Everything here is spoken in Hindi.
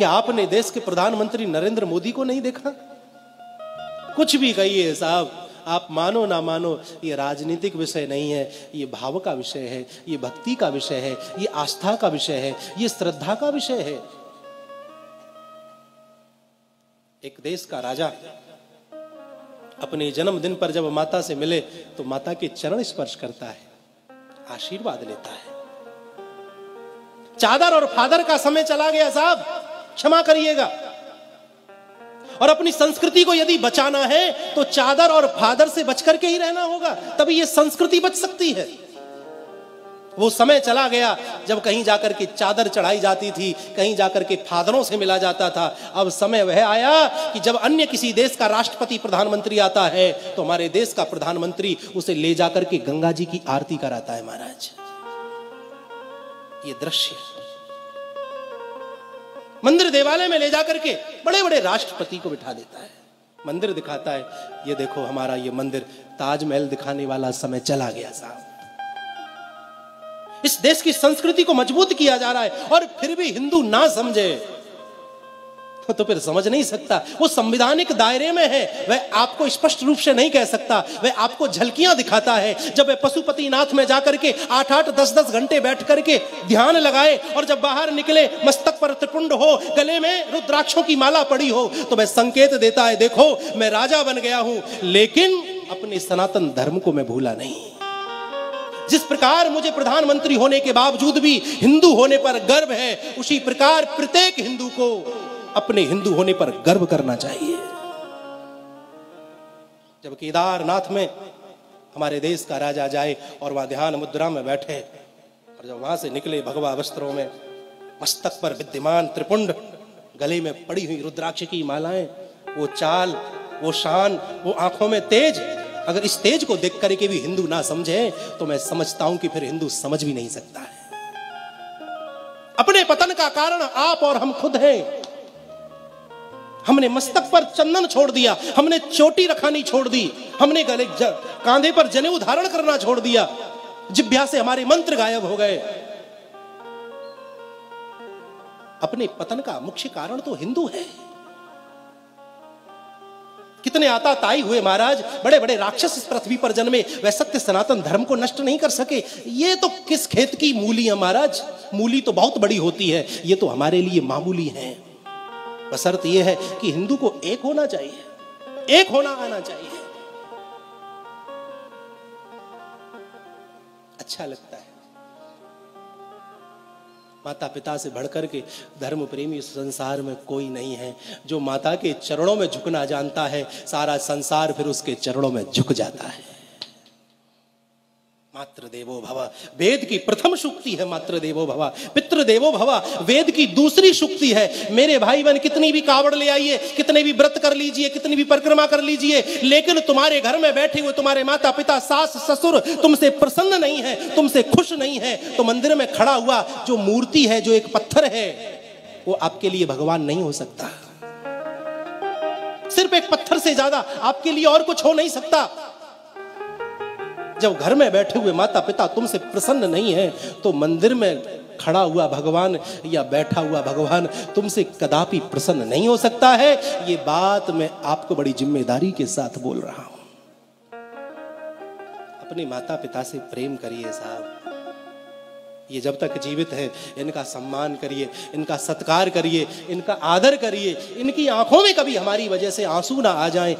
क्या आपने देश के प्रधानमंत्री नरेंद्र मोदी को नहीं देखा? कुछ भी कहिए साहब, आप मानो ना मानो, ये राजनीतिक विषय नहीं है, ये भाव का विषय है, ये भक्ति का विषय है, ये आस्था का विषय है, ये श्रद्धा का विषय है। एक देश का राजा अपने जन्मदिन पर जब माता से मिले तो माता के चरण स्पर्श करता है, आशीर्वाद लेता है। चादर और फादर का समय चला गया साहब, क्षमा करिएगा। और अपनी संस्कृति को यदि बचाना है तो चादर और फादर से बचकर के ही रहना होगा, तभी ये संस्कृति बच सकती है। वो समय चला गया जब कहीं जाकर के चादर चढ़ाई जाती थी, कहीं जाकर के फादरों से मिला जाता था। अब समय वह आया कि जब अन्य किसी देश का राष्ट्रपति प्रधानमंत्री आता है तो हमारे देश का प्रधानमंत्री उसे ले जाकर के गंगा जी की आरती कराता है। महाराज, ये दृश्य मंदिर देवालय में ले जाकर के बड़े बड़े राष्ट्रपति को बिठा देता है, मंदिर दिखाता है, ये देखो हमारा ये मंदिर, ताजमहल दिखाने वाला समय चला गया साहब। इस देश की संस्कृति को मजबूत किया जा रहा है और फिर भी हिंदू ना समझे तो फिर समझ नहीं सकता। वो संवैधानिक दायरे में है, वह आपको स्पष्ट रूप से नहीं कह सकता, वह आपको झलकियां दिखाता है। जब वह पशुपतिनाथ में जाकर के 8-8, 10-10 घंटे बैठ करके ध्यान लगाए और जब बाहर निकले मस्तक पर त्रिपुंड हो, गले में रुद्राक्षों की माला पड़ी हो, तो वह संकेत देता है, देखो मैं राजा बन गया हूं लेकिन अपने सनातन धर्म को मैं भूला नहीं। जिस प्रकार मुझे प्रधानमंत्री होने के बावजूद भी हिंदू होने पर गर्व है, उसी प्रकार प्रत्येक हिंदू को अपने हिंदू होने पर गर्व करना चाहिए। जब केदारनाथ में हमारे देश का राजा जाए और वहां ध्यान मुद्रा में बैठे और जब वहां से निकले भगवा वस्त्रों में, मस्तक पर विद्यमान त्रिपुंड, गले में पड़ी हुई रुद्राक्ष की मालाएं, वो चाल, वो शान, वो आंखों में तेज, अगर इस तेज को देख करके भी हिंदू ना समझे तो मैं समझता हूं कि फिर हिंदू समझ भी नहीं सकता है। अपने पतन का कारण आप और हम खुद हैं। हमने मस्तक पर चंदन छोड़ दिया, हमने चोटी रखानी छोड़ दी, हमने गले कांधे पर जनेऊ धारण करना छोड़ दिया, जिह्वा से हमारे मंत्र गायब हो गए। अपने पतन का मुख्य कारण तो हिंदू है। कितने आताताई हुए महाराज, बड़े बड़े राक्षस इस पृथ्वी पर जन्मे, वह सत्य सनातन धर्म को नष्ट नहीं कर सके। ये तो किस खेत की मूली है महाराज, मूली तो बहुत बड़ी होती है, ये तो हमारे लिए मामूली है। बशर्त यह है कि हिंदू को एक होना चाहिए, एक होना आना चाहिए। अच्छा लगता है। माता पिता से बढ़कर के धर्म प्रेमी इस संसार में कोई नहीं है। जो माता के चरणों में झुकना जानता है, सारा संसार फिर उसके चरणों में झुक जाता है। मातृ देवो भव, वेद की प्रथम शुक्ति है मातृ देवो भव। पितृ देवो भव, वेद की दूसरी शुक्ति है। मेरे भाई बहन, कितनी भी कावड़ ले आइए, कितने भी व्रत कर लीजिए, कितनी भी परिक्रमा कर लीजिए, लेकिन तुम्हारे घर में बैठे हुए तुम्हारे माता पिता, सास ससुर तुमसे प्रसन्न नहीं है, तुमसे खुश नहीं है, तो मंदिर में खड़ा हुआ जो मूर्ति है, जो एक पत्थर है, वो आपके लिए भगवान नहीं हो सकता। सिर्फ एक पत्थर से ज्यादा आपके लिए और कुछ हो नहीं सकता। जब घर में बैठे हुए माता पिता तुमसे प्रसन्न नहीं है तो मंदिर में खड़ा हुआ भगवान या बैठा हुआ भगवान तुमसे कदापि प्रसन्न नहीं हो सकता है। ये बात मैं आपको बड़ी जिम्मेदारी के साथ बोल रहा हूं। अपने माता पिता से प्रेम करिए साहब। ये जब तक जीवित है इनका सम्मान करिए, इनका सत्कार करिए, इनका आदर करिए, इनकी आंखों में कभी हमारी वजह से आंसू ना आ जाएं।